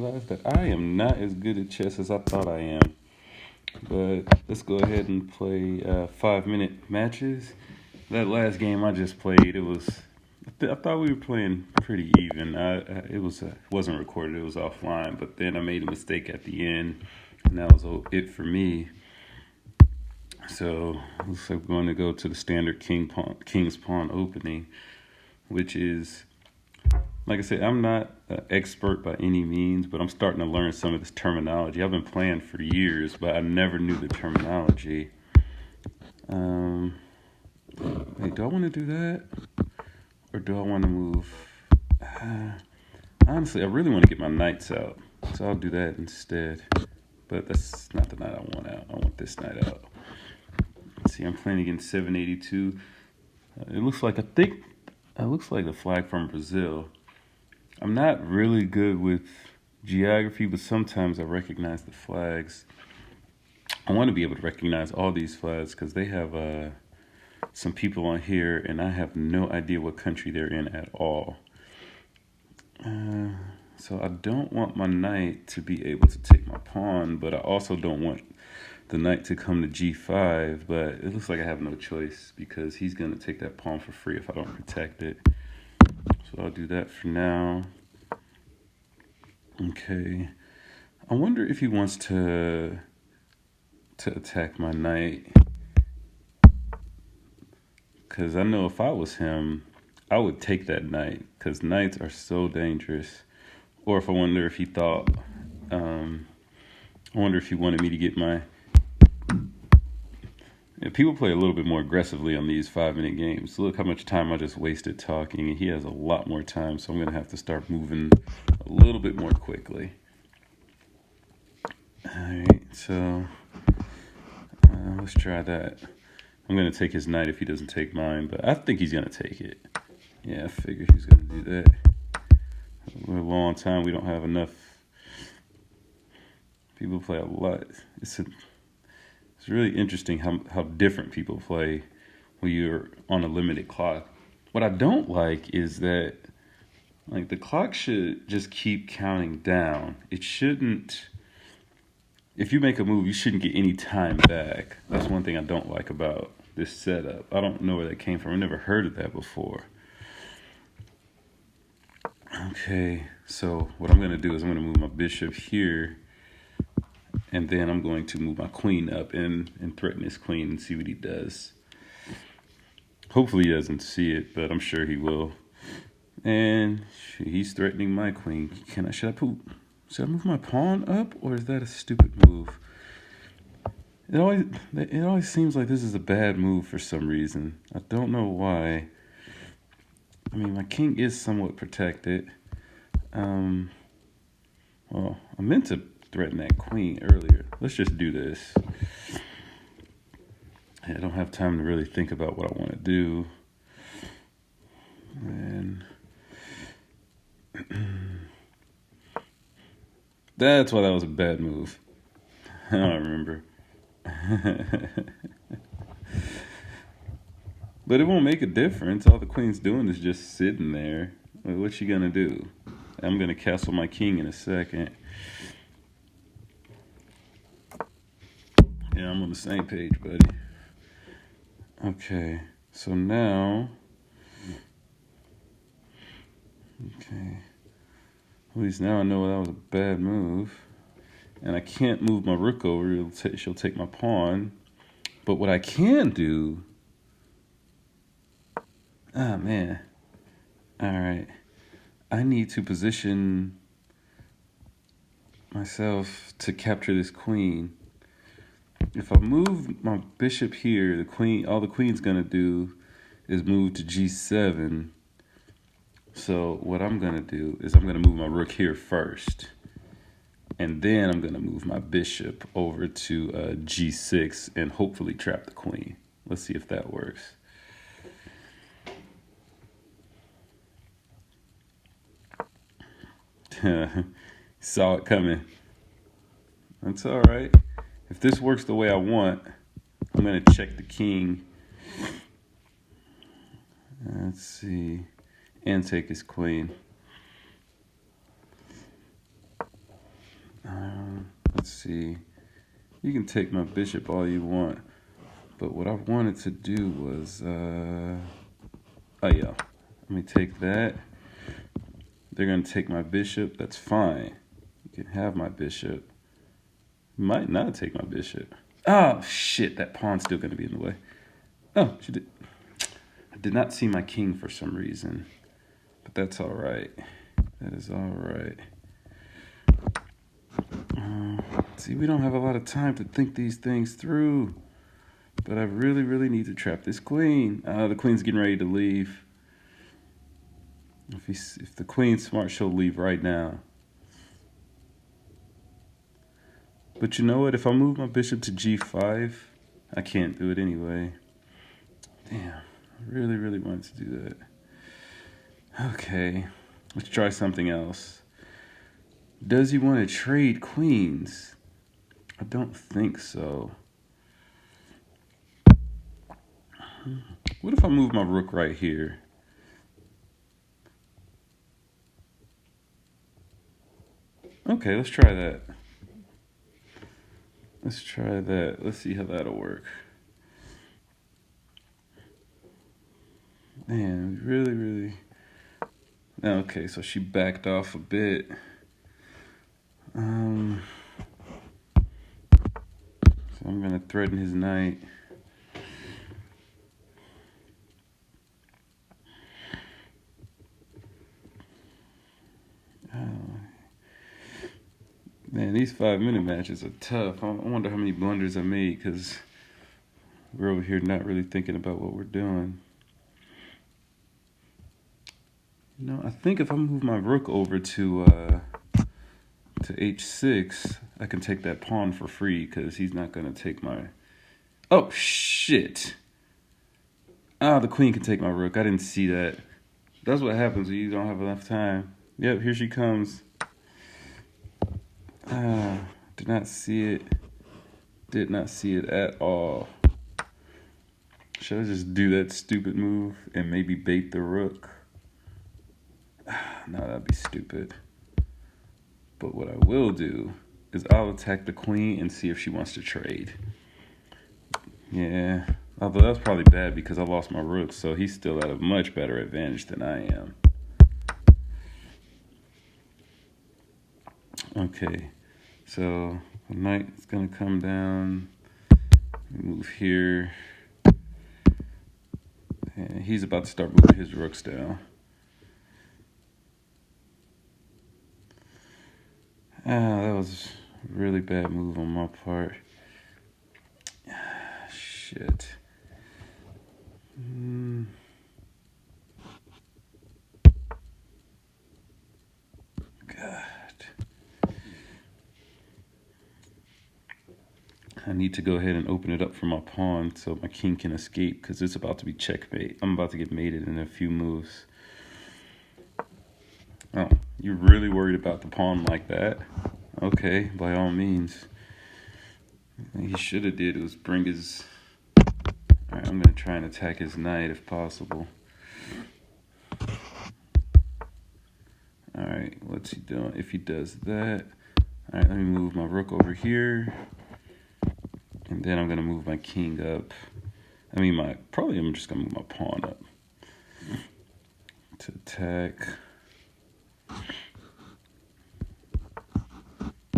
realized that I am not as good at chess as I thought I am. But let's go ahead and play 5-minute matches. That last game I just played, I thought we were playing pretty even. It wasn't recorded, it was offline. But then I made a mistake at the end, and that was it for me. So looks like we're going to go to the standard King's Pawn opening, which is, like I said, I'm not an expert by any means, but I'm starting to learn some of this terminology. I've been playing for years, but I never knew the terminology. Wait, do I want to do that? Or do I want to move? Honestly, I really want to get my knights out, so I'll do that instead. But that's not the knight I want out. I want this knight out. Let's see, I'm playing against 782. It looks like the flag from Brazil. I'm not really good with geography, but sometimes I recognize the flags. I want to be able to recognize all these flags because they have some people on here, and I have no idea what country they're in at all. So I don't want my knight to be able to take my pawn, but I also don't want the knight to come to g5, but it looks like I have no choice because he's going to take that pawn for free if I don't protect it. So I'll do that for now. Okay. I wonder if he wants to attack my knight. Because I know if I was him, I would take that knight. Because knights are so dangerous. Or if I wonder if he thought, I wonder if he wanted me to get my... Yeah, people play a little bit more aggressively on these 5-minute games. Look how much time I just wasted talking, and he has a lot more time, so I'm going to have to start moving a little bit more quickly. Alright, so let's try that. I'm going to take his knight if he doesn't take mine, but I think he's going to take it. Yeah, I figured he was going to do that. We're low on time. We don't have enough. People play a lot. It's really interesting how different people play when you're on a limited clock. What I don't like is that the clock should just keep counting down. It shouldn't. If you make a move, you shouldn't get any time back. That's one thing I don't like about this setup. I don't know where that came from. I've never heard of that before. Okay, so what I'm going to do is I'm going to move my bishop here, and then I'm going to move my queen up and threaten his queen and see what he does. Hopefully he doesn't see it, but I'm sure he will. And he's threatening my queen. Should I move my pawn up, or is that a stupid move? It always seems like this is a bad move for some reason. I don't know why. I mean, my king is somewhat protected. Well, I meant to threaten that queen earlier. Let's just do this. I don't have time to really think about what I want to do. And that's why that was a bad move. I don't remember. But it won't make a difference. All the queen's doing is just sitting there. What's she gonna do? I'm gonna castle my king in a second. Yeah, I'm on the same page, buddy. Okay, so now... Okay. At least now I know that was a bad move. And I can't move my rook over. She'll take my pawn. But what I can do... Ah, man. All right. I need to position myself to capture this queen. If I move my bishop here, all the queen's going to do is move to g7. So what I'm going to do is I'm going to move my rook here first. And then I'm going to move my bishop over to g6 and hopefully trap the queen. Let's see if that works. Saw it coming. That's all right. If this works the way I want, I'm going to check the king. Let's see. And take his queen. Let's see. You can take my bishop all you want. But what I wanted to do was, oh yeah, let me take that. They're going to take my bishop. That's fine. You can have my bishop. Might not take my bishop. Oh, shit, that pawn's still going to be in the way. Oh, she did. I did not see my king for some reason. But that's all right. That is all right. See, we don't have a lot of time to think these things through. But I really, really need to trap this queen. The queen's getting ready to leave. If the queen's smart, she'll leave right now. But you know what? If I move my bishop to g5, I can't do it anyway. Damn, I really, really wanted to do that. Okay, let's try something else. Does he want to trade queens? I don't think so. What if I move my rook right here? Okay, let's try that. Let's try that. Let's see how that'll work. Man, really, really. Okay, so she backed off a bit. So I'm gonna threaten his knight. Man, these 5-minute matches are tough. I wonder how many blunders I made because we're over here not really thinking about what we're doing. You know, I think if I move my rook over to h6, I can take that pawn for free because he's not going to take my... Oh, shit. The queen can take my rook. I didn't see that. That's what happens when you don't have enough time. Yep, here she comes. Did not see it. Did not see it at all. Should I just do that stupid move and maybe bait the rook? No, that'd be stupid. But what I will do is I'll attack the queen and see if she wants to trade. Yeah, although that's probably bad because I lost my rook, so he's still at a much better advantage than I am. Okay, so the knight is going to come down, move here, and he's about to start moving his rooks down. That was a really bad move on my part. Shit. God. I need to go ahead and open it up for my pawn so my king can escape because it's about to be checkmate. I'm about to get mated in a few moves. Oh, you're really worried about the pawn like that? Okay, by all means. What he should have did was bring his... Alright, I'm going to try and attack his knight if possible. Alright, what's he doing? If he does that... Alright, let me move my rook over here. And then I'm going to move my king up. I'm just going to move my pawn up. To attack.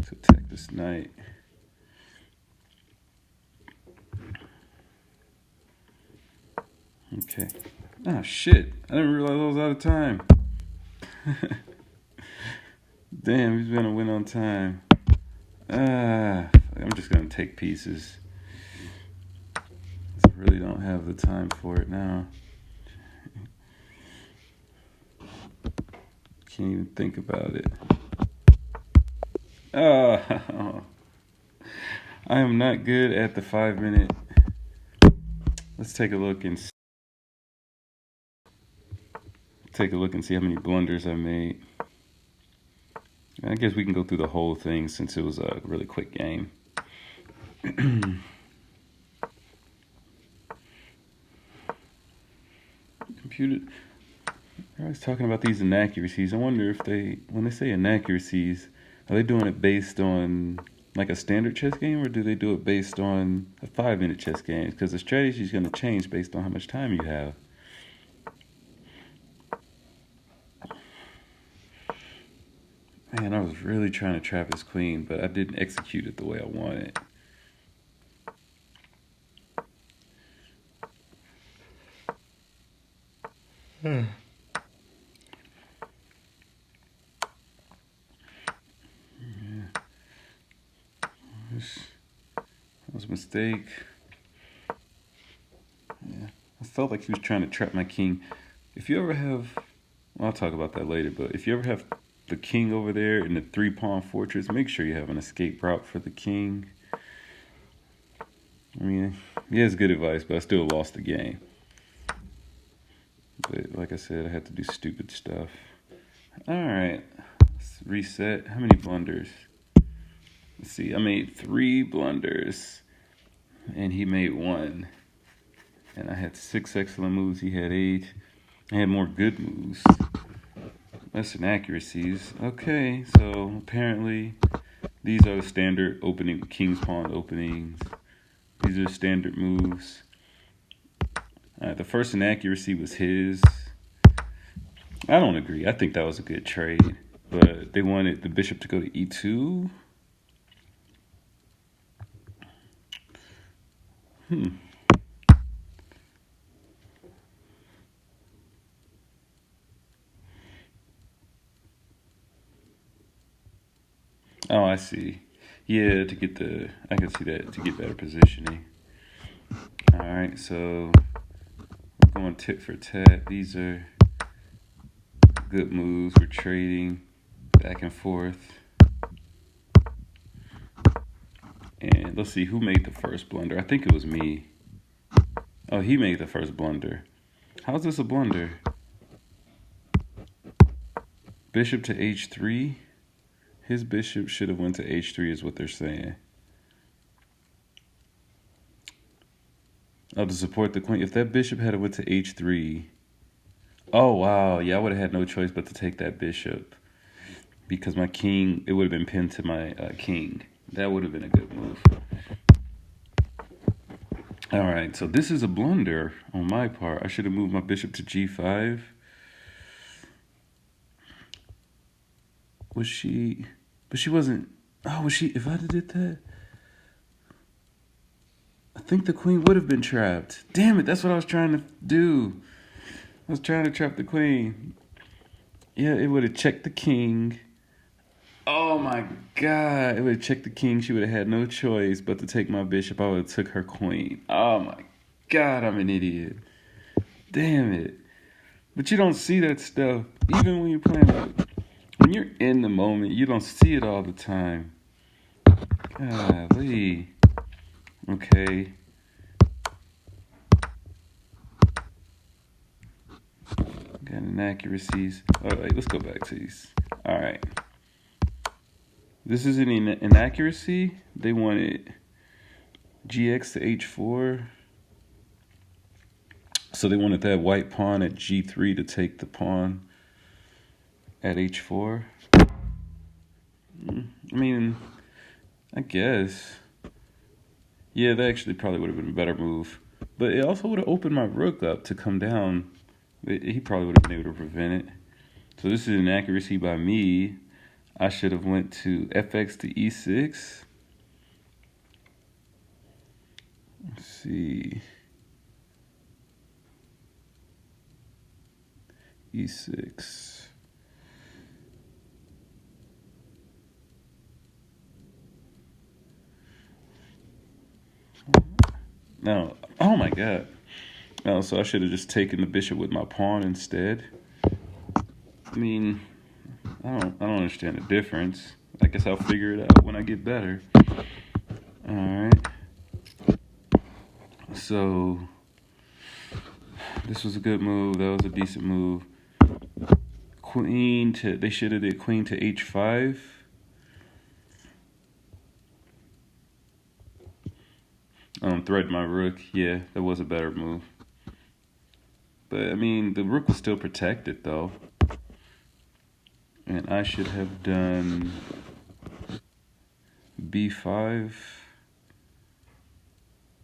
To attack this knight. Okay. Oh, shit. I didn't realize I was out of time. Damn, he's going to win on time. I'm just going to take pieces. I really don't have the time for it now. Can't even think about it. I am not good at the 5-minute. Let's take a look and see how many blunders I made. I guess we can go through the whole thing since it was a really quick game. Computer. They're always talking about these inaccuracies. I wonder if when they say inaccuracies, Are they doing it based on like a standard chess game, or do they do it based on a 5-minute chess game? Because the strategy is going to change based on how much time you have. Man, I was really trying to trap his queen, but I didn't execute it the way I wanted. Yeah, that was a mistake. Yeah, I felt like he was trying to trap my king. If you ever have, well, I'll talk about that later, but if you ever have the king over there in the 3-pawn fortress, make sure you have an escape route for the king. I mean, he has good advice, but I still lost the game. But like I said, I had to do stupid stuff. Alright, let's reset. How many blunders? Let's see, I made 3 blunders, and he made 1. And I had 6 excellent moves, he had 8. I had more good moves. Less inaccuracies. Okay, so apparently these are the standard opening, king's pawn openings. These are standard moves. The first inaccuracy was his. I don't agree. I think that was a good trade. But they wanted the bishop to go to e2. Oh, I see. Yeah, to get the... I can see that, to get better positioning. Alright, so... we're going tit for tat. These are good moves. We're trading back and forth. And let's see, who made the first blunder? I think it was me. Oh, he made the first blunder. How's this a blunder? Bishop to h3? His bishop should have went to h3 is what they're saying. Oh, to support the queen. If that bishop had went to h3... Oh, wow. Yeah, I would have had no choice but to take that bishop. Because my king, it would have been pinned to my king. That would have been a good move. Alright, so this is a blunder on my part. I should have moved my bishop to g5. Was she... But she wasn't... Oh, was she... If I'd have did that... I think the queen would have been trapped. Damn it, that's what I was trying to do. I was trying to trap the queen. Yeah, it would have checked the king. Oh my god. It would have checked the king. She would have had no choice but to take my bishop. I would have took her queen. Oh my god, I'm an idiot. Damn it. But you don't see that stuff. Even when you're playing out. When you're in the moment, you don't see it all the time. Golly. Okay. Got inaccuracies. Alright, let's go back to these. Alright. This is an inaccuracy. They wanted gx to h4. So they wanted that white pawn at g3 to take the pawn at h4. I mean, I guess. Yeah, that actually probably would have been a better move. But it also would have opened my rook up to come down. He probably would have been able to prevent it. So this is an inaccuracy by me. I should have went to fx to e6. Let's see. e6. No. Oh my god. No, so I should have just taken the bishop with my pawn instead. I mean, I don't understand the difference. I guess I'll figure it out when I get better. Alright. So this was a good move. That was a decent move. Queen to... They should have did queen to h5. Thread my rook. Yeah, that was a better move. But, I mean, the rook was still protected, though. And I should have done... b5.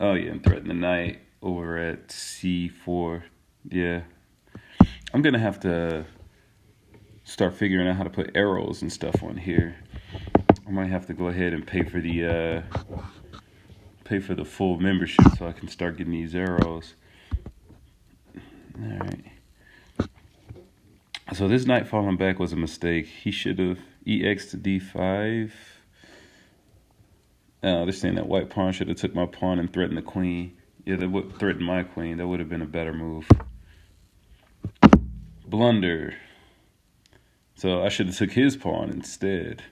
Oh yeah, and threaten the knight over at c4. Yeah. I'm gonna have to start figuring out how to put arrows and stuff on here. I might have to go ahead and pay for the full membership so I can start getting these arrows. All right. So this knight falling back was a mistake. He should have ex to d5. They're saying that white pawn should have took my pawn and threatened the queen. Yeah, that would threaten my queen. That would have been a better move. Blunder. So I should have took his pawn instead.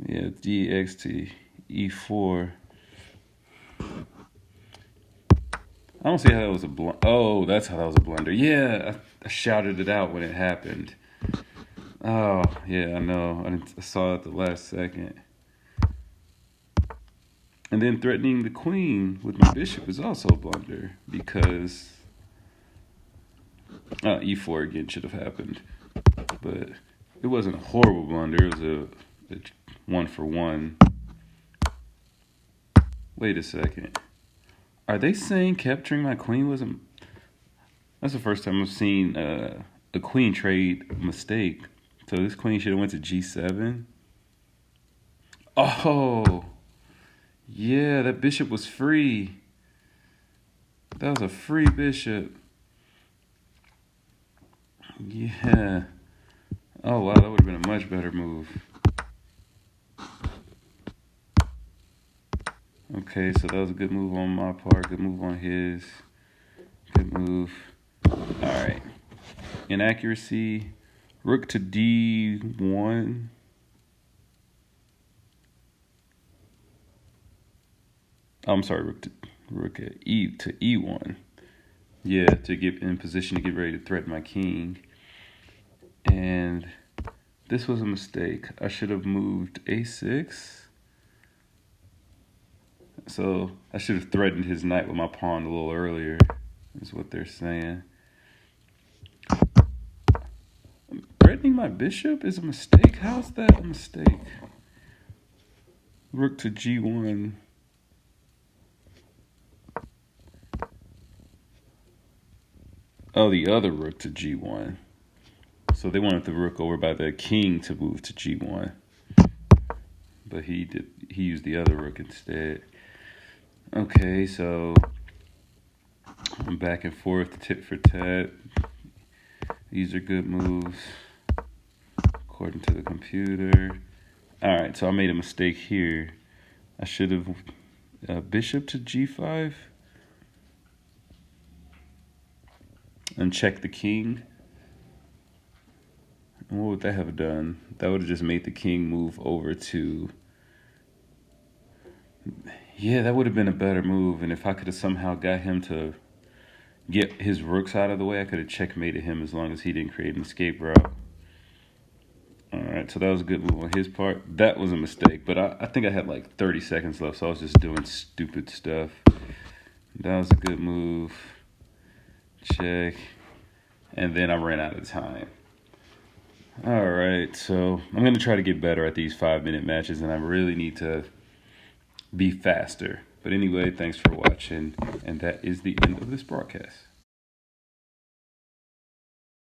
Yeah, dx to e4. I don't see how that was a blunder. Oh, that's how that was a blunder. Yeah, I shouted it out when it happened. Oh, yeah, I know. I saw it at the last second. And then threatening the queen with my bishop is also a blunder because e4 again should have happened. But it wasn't a horrible blunder. It was a 1-for-1. Wait a second. Are they saying capturing my queen wasn't... That's the first time I've seen a queen trade mistake. So this queen should have went to g7. Oh, yeah, that bishop was free. That was a free bishop. Yeah. Oh, wow, that would have been a much better move. Okay, so that was a good move on my part. Good move on his. Good move. All right. Inaccuracy. Rook to d1. Oh, I'm sorry, rook at e to e1. Yeah, to get in position to get ready to threaten my king. And this was a mistake. I should have moved a6. So I should have threatened his knight with my pawn a little earlier, is what they're saying. Threatening my bishop is a mistake? How's that a mistake? Rook to g1. Oh, the other rook to g1. So they wanted the rook over by the king to move to g1. But he used the other rook instead. Okay, so I'm back and forth, tit for tat. These are good moves, according to the computer. All right, so I made a mistake here. I should have bishop to g5 and check the king. And what would that have done? That would have just made the king move over to... Yeah, that would have been a better move. And if I could have somehow got him to get his rooks out of the way, I could have checkmated him as long as he didn't create an escape route. All right, so that was a good move on his part. That was a mistake, but I think I had like 30 seconds left, so I was just doing stupid stuff. That was a good move. Check. And then I ran out of time. All right, so I'm going to try to get better at these 5-minute matches, and I really need to be faster. But anyway, thanks for watching, and that is the end of this broadcast.